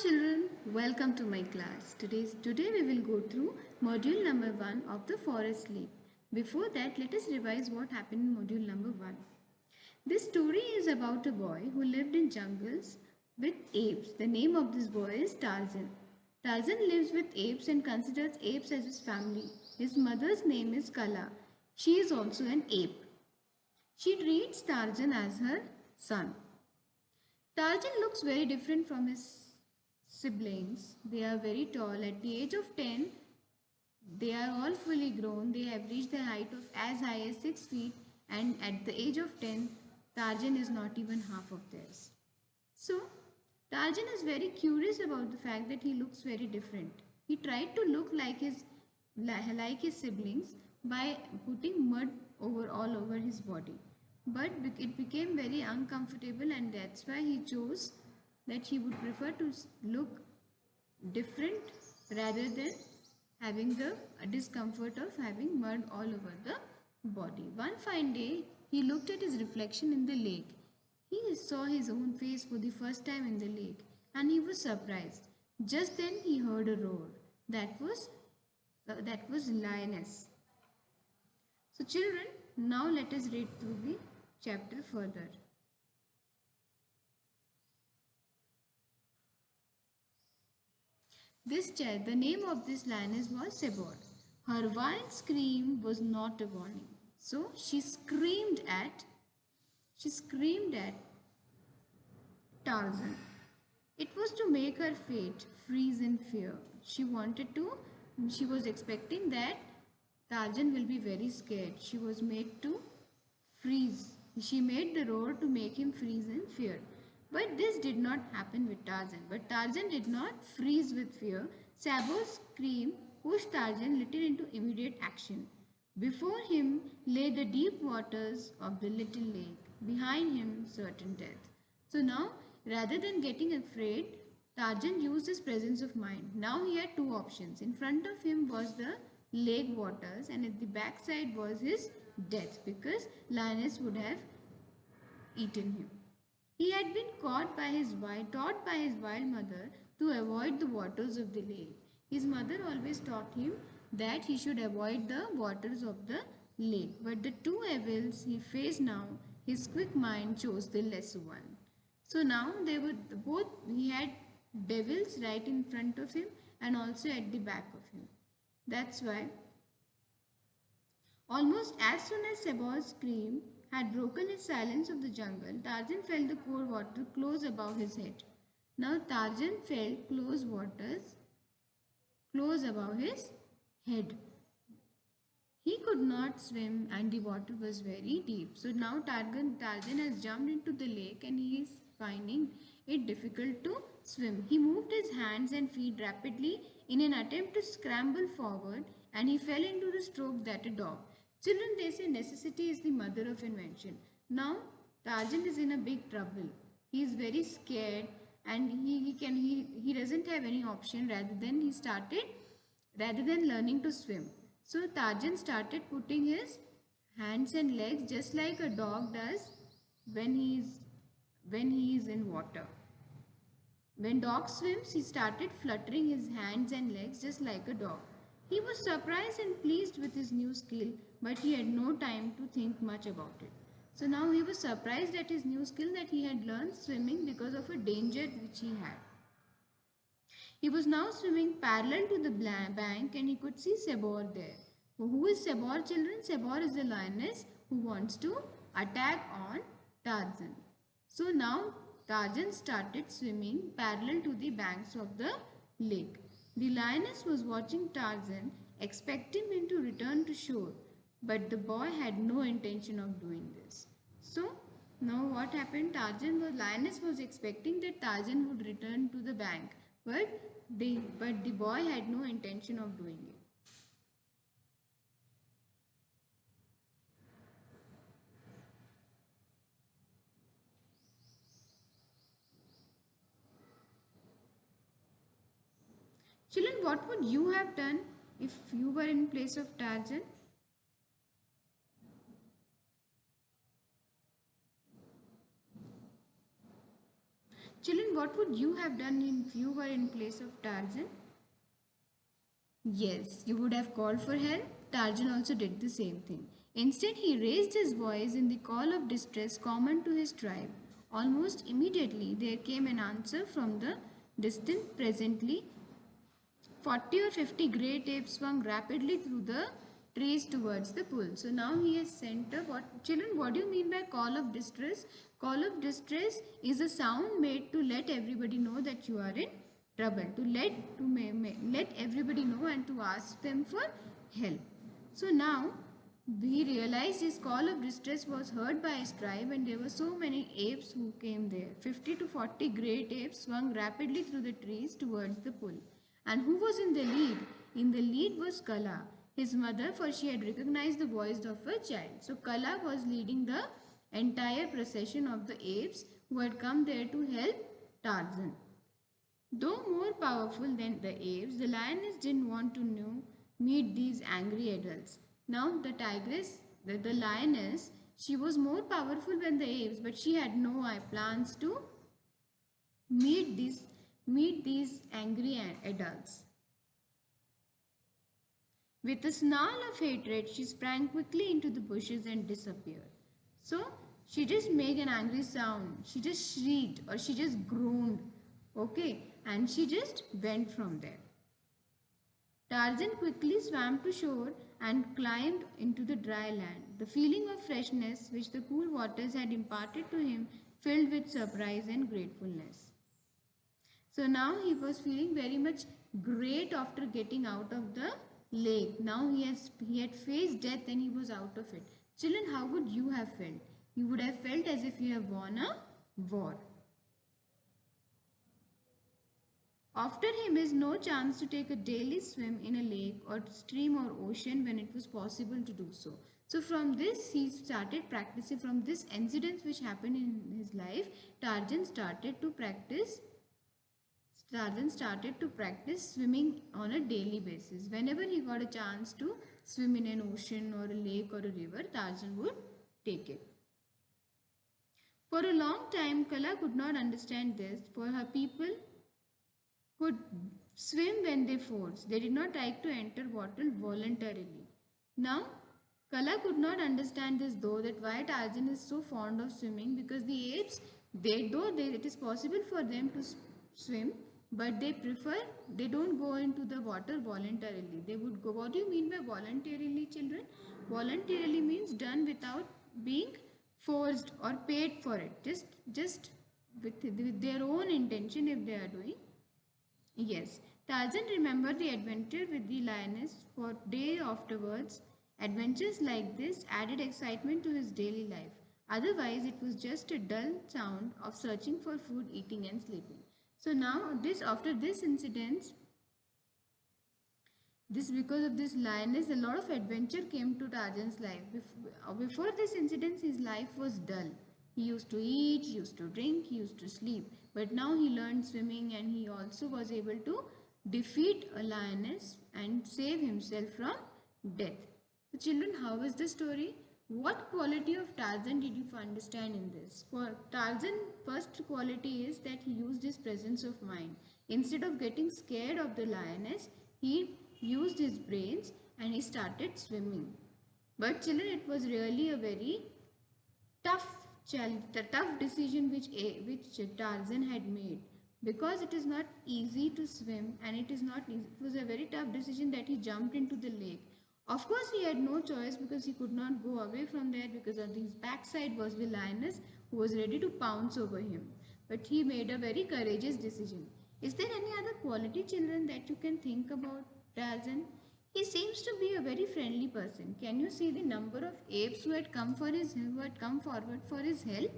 children, welcome to my class. Today we will go through module number 1 of the forest leap. Before that, let us revise what happened in module number 1. This story is about a boy who lived in jungles with apes. The name of this boy is Tarzan. Tarzan lives with apes and considers apes as his family. His mother's name is Kala. She is also an ape. She treats Tarzan as her son. Tarzan looks very different from his siblings. They are very tall. At the age of 10, they are all fully grown. They have reached the height of as high as 6 feet, and at the age of 10, Tarzan is not even half of theirs. So, Tarzan is very curious about the fact that he looks very different. He tried to look like his siblings by putting mud all over his body. But it became very uncomfortable, and that's why he chose that he would prefer to look different rather than having the discomfort of having mud all over the body. One fine day, he looked at his reflection in the lake. He saw his own face for the first time in the lake, and he was surprised. Just then he heard a roar. That was lioness. So children, now let us read through the chapter further. The name of this lioness was Sebor. Her wild scream was not a warning. So she screamed at Tarzan. It was to make her fate freeze in fear. She was expecting that Tarzan will be very scared. She was made to freeze. She made the roar to make him freeze in fear. But this did not happen with Tarzan. But Tarzan did not freeze with fear. Sabor's scream pushed Tarzan little into immediate action. Before him lay the deep waters of the little lake. Behind him, certain death. So now, rather than getting afraid, Tarzan used his presence of mind. Now he had two options. In front of him was the lake waters, and at the back side was his death, because lioness would have eaten him. He had been taught by his wild mother to avoid the waters of the lake. His mother always taught him that he should avoid the waters of the lake. But the two evils he faced now, his quick mind chose the lesser one. So now he had devils right in front of him and also at the back of him. That's why almost as soon as Sabor's scream had broken his silence of the jungle, Tarzan felt the cold water close above his head. Now Tarzan felt waters close above his head. He could not swim and the water was very deep. So now Tarzan has jumped into the lake and he is finding it difficult to swim. He moved his hands and feet rapidly in an attempt to scramble forward, and he fell into the stroke that a dog. Children, they say necessity is the mother of invention. Now Tarzan is in a big trouble. He is very scared and he doesn't have any option rather than learning to swim. So Tarzan started putting his hands and legs just like a dog does when he is in water. When dog swims, he started fluttering his hands and legs just like a dog. He was surprised and pleased with his new skill, but he had no time to think much about it. So now he was surprised at his new skill that he had learned swimming because of a danger which he had. He was now swimming parallel to the bank and he could see Sabor there. Who is Sabor, children? Sabor is a lioness who wants to attack on Tarzan. So now Tarzan started swimming parallel to the banks of the lake. The lioness was watching Tarzan, expecting him to return to shore. But the boy had no intention of doing this. So now what happened? Lioness was expecting that Tarzan would return to the bank. But the boy had no intention of doing it. Children, what would you have done if you were in place of Tarzan? Children, what would you have done if you were in place of Tarzan? Yes, you would have called for help. Tarzan also did the same thing. Instead, he raised his voice in the call of distress common to his tribe. Almost immediately, there came an answer from the distant. Presently, 40 or 50 great apes swung rapidly through the trees towards the pool. So now he has sent a what? Children, what do you mean by call of distress? Call of distress is a sound made to let everybody know that you are in trouble. Let everybody know and to ask them for help. So now he realized his call of distress was heard by his tribe and there were so many apes who came there. 50 to 40 great apes swung rapidly through the trees towards the pool. And who was in the lead? In the lead was Kala, his mother, for she had recognized the voice of her child. So Kala was leading the entire procession of the apes who had come there to help Tarzan. Though more powerful than the apes, the lioness didn't want to meet these angry adults. Now the tigress, the lioness, she was more powerful than the apes, but she had no plans to meet these angry adults. With a snarl of hatred, she sprang quickly into the bushes and disappeared. So she just made an angry sound. She just shrieked or she just groaned. Okay, and she just went from there. Tarzan quickly swam to shore and climbed into the dry land. The feeling of freshness which the cool waters had imparted to him filled with surprise and gratefulness. So now he was feeling very much great after getting out of the lake. Now he had faced death and he was out of it. Children, how would you have felt? You would have felt as if you have won a war. After him is no chance to take a daily swim in a lake or stream or ocean when it was possible to do so. So from this he started practicing, from this incident which happened in his life, Tarzan started to practice swimming on a daily basis. Whenever he got a chance to swim in an ocean or a lake or a river, Tarzan would take it. For a long time, Kala could not understand this, for her people could swim when they forced. They did not like to enter water voluntarily. Now, Kala could not understand this though, that why Tarzan is so fond of swimming, because the apes, it is possible for them to swim, but they don't go into the water voluntarily. They would go. What do you mean by voluntarily, children? Voluntarily means done without being forced or paid for it. Just with their own intention if they are doing. Yes, Tarzan remembered the adventure with the lioness for days afterwards. Adventures like this added excitement to his daily life. Otherwise, it was just a dull sound of searching for food, eating and sleeping. So now, after this incident, because of this lioness, a lot of adventure came to Tarzan's life. Before this incident, his life was dull. He used to eat, he used to drink, he used to sleep. But now he learned swimming and he also was able to defeat a lioness and save himself from death. So children, how is the story? What quality of Tarzan did you understand in this? For Tarzan, first quality is that he used his presence of mind. Instead of getting scared of the lioness, he used his brains and he started swimming. But children, it was really a very tough decision which Tarzan had made, because it is not easy to swim and it was a very tough decision that he jumped into the lake. Of course, he had no choice because he could not go away from there, because on his backside was the lioness who was ready to pounce over him. But he made a very courageous decision. Is there any other quality, children, that you can think about Tarzan? He seems to be a very friendly person. Can you see the number of apes who had come forward for his help?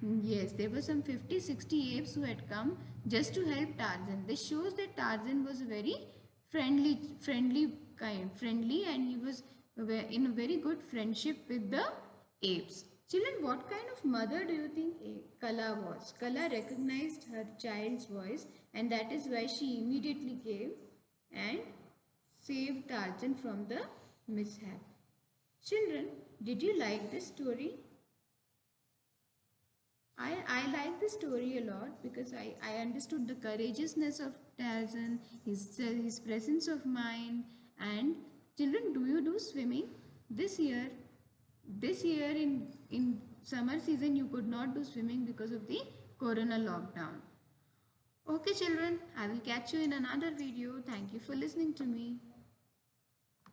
Yes, there were some 50-60 apes who had come just to help Tarzan. This shows that Tarzan was a very friendly and he was in a very good friendship with the apes. Children, what kind of mother do you think Kala was? Kala recognized her child's voice and that is why she immediately came and saved Tarzan from the mishap. Children, did you like this story? I like the story a lot because I understood the courageousness of Tarzan, his presence of mind. And children, do you do swimming this year? This year in summer season you could not do swimming because of the corona lockdown. Okay children, I will catch you in another video. Thank you for listening to me.